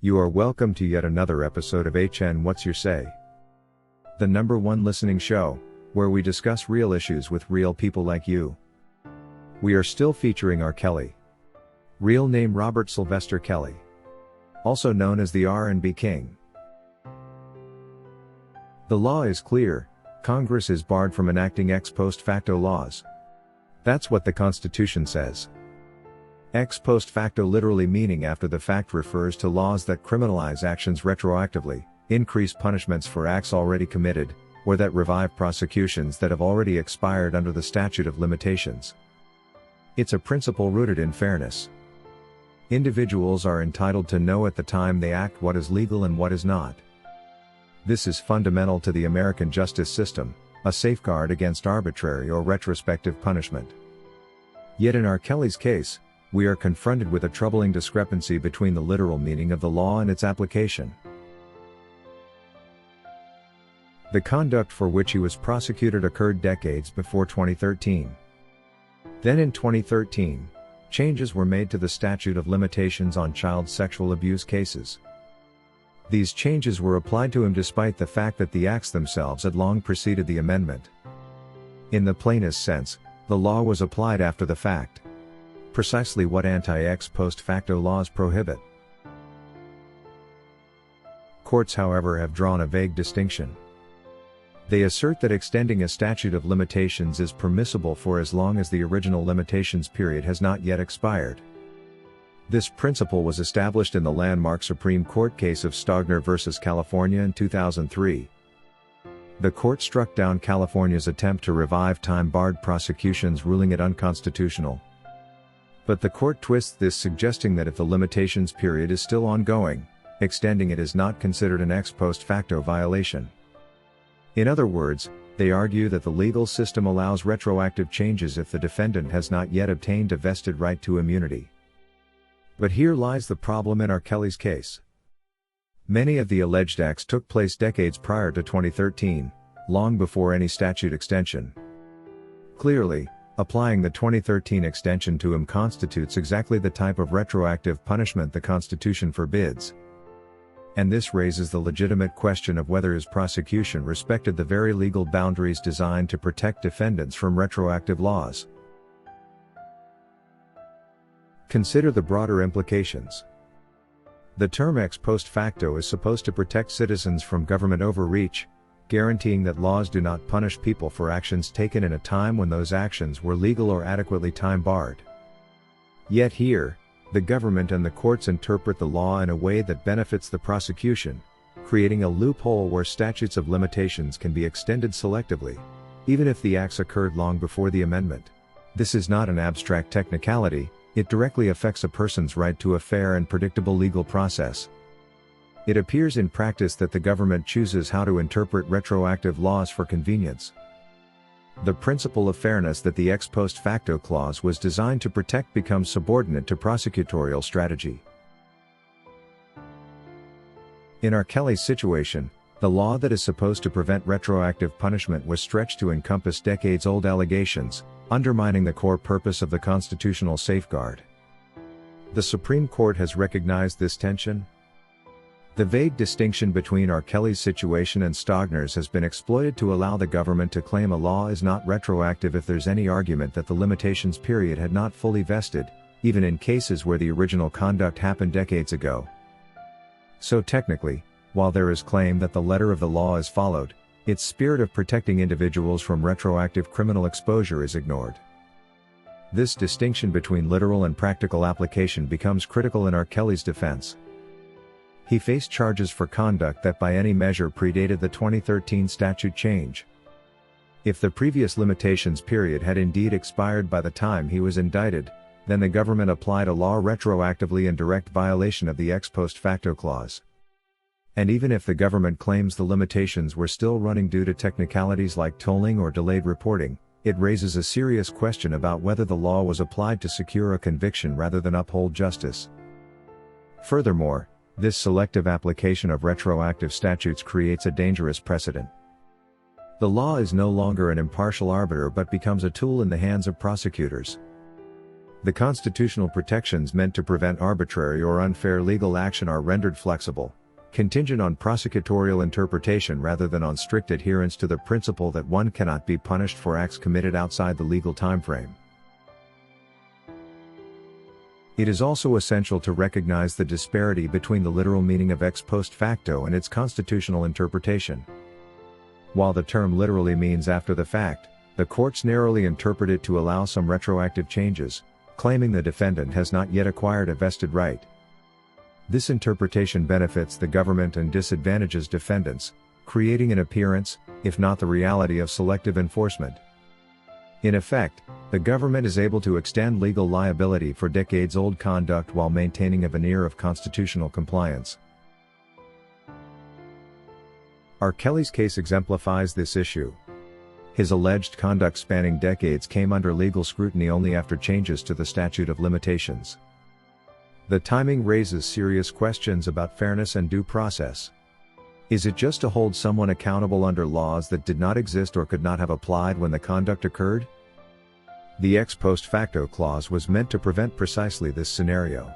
You are welcome to yet another episode of HN What's Your Say? The #1 listening show, where we discuss real issues with real people like you. We are still featuring R. Kelly. Real name Robert Sylvester Kelly. Also known as the R&B King. The law is clear, Congress is barred from enacting ex post facto laws. That's what the Constitution says. Ex post facto literally meaning after the fact refers to laws that criminalize actions retroactively, increase punishments for acts already committed, or that revive prosecutions that have already expired under the statute of limitations. It's a principle rooted in fairness. Individuals are entitled to know at the time they act what is legal and what is not. This is fundamental to the American justice system, a safeguard against arbitrary or retrospective punishment. Yet in R. Kelly's case, we are confronted with a troubling discrepancy between the literal meaning of the law and its application. The conduct for which he was prosecuted occurred decades before 2013. Then in 2013, changes were made to the statute of limitations on child sexual abuse cases. These changes were applied to him despite the fact that the acts themselves had long preceded the amendment. In the plainest sense, the law was applied after the fact. Precisely what anti-ex post facto laws prohibit. Courts, however, have drawn a vague distinction. They assert that extending a statute of limitations is permissible for as long as the original limitations period has not yet expired. This principle was established in the landmark Supreme Court case of Stogner v. California in 2003. The court struck down California's attempt to revive time-barred prosecutions, ruling it unconstitutional. But the court twists this, suggesting that if the limitations period is still ongoing, extending it is not considered an ex post facto violation. In other words, they argue that the legal system allows retroactive changes if the defendant has not yet obtained a vested right to immunity. But here lies the problem in R. Kelly's case. Many of the alleged acts took place decades prior to 2013, long before any statute extension. Clearly, applying the 2013 extension to him constitutes exactly the type of retroactive punishment the Constitution forbids. And this raises the legitimate question of whether his prosecution respected the very legal boundaries designed to protect defendants from retroactive laws. Consider the broader implications. The term ex post facto is supposed to protect citizens from government overreach, guaranteeing that laws do not punish people for actions taken in a time when those actions were legal or adequately time-barred. Yet here, the government and the courts interpret the law in a way that benefits the prosecution, creating a loophole where statutes of limitations can be extended selectively, even if the acts occurred long before the amendment. This is not an abstract technicality, it directly affects a person's right to a fair and predictable legal process. It appears in practice that the government chooses how to interpret retroactive laws for convenience. The principle of fairness that the ex post facto clause was designed to protect becomes subordinate to prosecutorial strategy. In R. Kelly's situation, the law that is supposed to prevent retroactive punishment was stretched to encompass decades-old allegations, undermining the core purpose of the constitutional safeguard. The Supreme Court has recognized this tension. The vague distinction between R. Kelly's situation and Stogner's has been exploited to allow the government to claim a law is not retroactive if there's any argument that the limitations period had not fully vested, even in cases where the original conduct happened decades ago. So technically, while there is claim that the letter of the law is followed, its spirit of protecting individuals from retroactive criminal exposure is ignored. This distinction between literal and practical application becomes critical in R. Kelly's defense. He faced charges for conduct that by any measure predated the 2013 statute change. If the previous limitations period had indeed expired by the time he was indicted, then the government applied a law retroactively in direct violation of the ex post facto clause. And even if the government claims the limitations were still running due to technicalities like tolling or delayed reporting, it raises a serious question about whether the law was applied to secure a conviction rather than uphold justice. Furthermore, this selective application of retroactive statutes creates a dangerous precedent. The law is no longer an impartial arbiter but becomes a tool in the hands of prosecutors. The constitutional protections meant to prevent arbitrary or unfair legal action are rendered flexible, contingent on prosecutorial interpretation rather than on strict adherence to the principle that one cannot be punished for acts committed outside the legal timeframe. It is also essential to recognize the disparity between the literal meaning of ex post facto and its constitutional interpretation. While the term literally means after the fact, the courts narrowly interpret it to allow some retroactive changes, claiming the defendant has not yet acquired a vested right. This interpretation benefits the government and disadvantages defendants, creating an appearance, if not the reality, of selective enforcement. In effect, the government is able to extend legal liability for decades-old conduct while maintaining a veneer of constitutional compliance. R. Kelly's case exemplifies this issue. His alleged conduct spanning decades came under legal scrutiny only after changes to the statute of limitations. The timing raises serious questions about fairness and due process. Is it just to hold someone accountable under laws that did not exist or could not have applied when the conduct occurred? The ex post facto clause was meant to prevent precisely this scenario.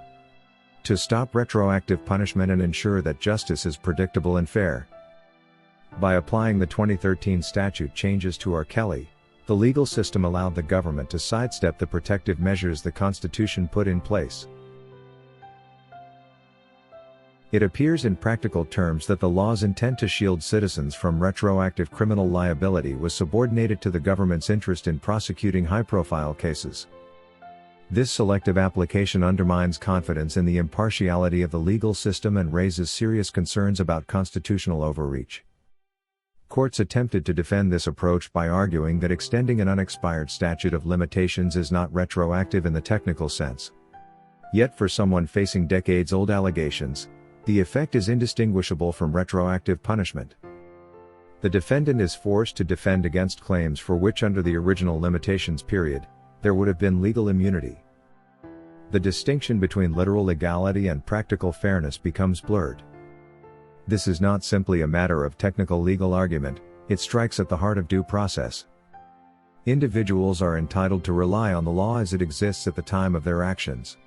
To stop retroactive punishment and ensure that justice is predictable and fair. By applying the 2013 statute changes to R. Kelly, the legal system allowed the government to sidestep the protective measures the Constitution put in place. It appears in practical terms that the law's intent to shield citizens from retroactive criminal liability was subordinated to the government's interest in prosecuting high-profile cases. This selective application undermines confidence in the impartiality of the legal system and raises serious concerns about constitutional overreach. Courts attempted to defend this approach by arguing that extending an unexpired statute of limitations is not retroactive in the technical sense. Yet for someone facing decades-old allegations, the effect is indistinguishable from retroactive punishment. The defendant is forced to defend against claims for which under the original limitations period, there would have been legal immunity. The distinction between literal legality and practical fairness becomes blurred. This is not simply a matter of technical legal argument, it strikes at the heart of due process. Individuals are entitled to rely on the law as it exists at the time of their actions.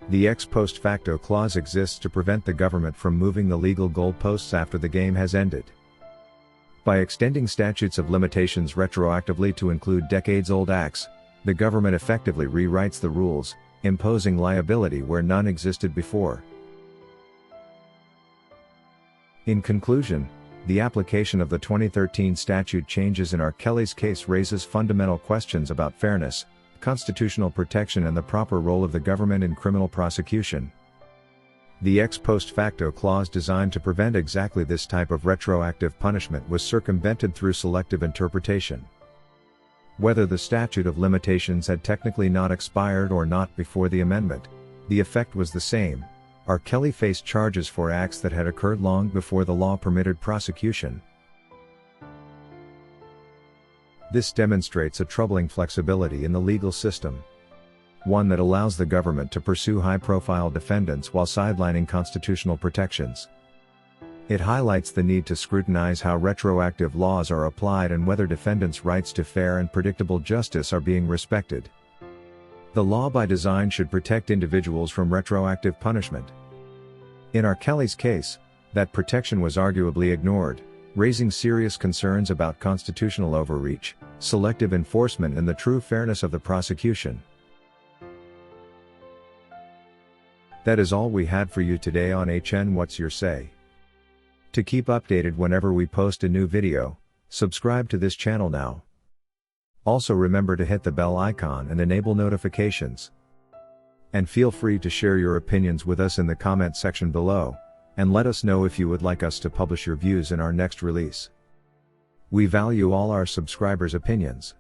The ex post facto clause exists to prevent the government from moving the legal goalposts after the game has ended. By extending statutes of limitations retroactively to include decades-old acts, the government effectively rewrites the rules, imposing liability where none existed before. In conclusion, the application of the 2013 statute changes in R. Kelly's case raises fundamental questions about fairness, constitutional protection and the proper role of the government in criminal prosecution. The ex post facto clause designed to prevent exactly this type of retroactive punishment was circumvented through selective interpretation. Whether the statute of limitations had technically not expired or not before the amendment, the effect was the same. R. Kelly faced charges for acts that had occurred long before the law permitted prosecution. This demonstrates a troubling flexibility in the legal system. One that allows the government to pursue high-profile defendants while sidelining constitutional protections. It highlights the need to scrutinize how retroactive laws are applied and whether defendants' rights to fair and predictable justice are being respected. The law by design should protect individuals from retroactive punishment. In R. Kelly's case, that protection was arguably ignored, raising serious concerns about constitutional overreach, selective enforcement and the true fairness of the prosecution. That is all we had for you today on HN What's Your Say? To keep updated whenever we post a new video, subscribe to this channel now. Also remember to hit the bell icon and enable notifications. And feel free to share your opinions with us in the comment section below, and let us know if you would like us to publish your views in our next release. We value all our subscribers' opinions.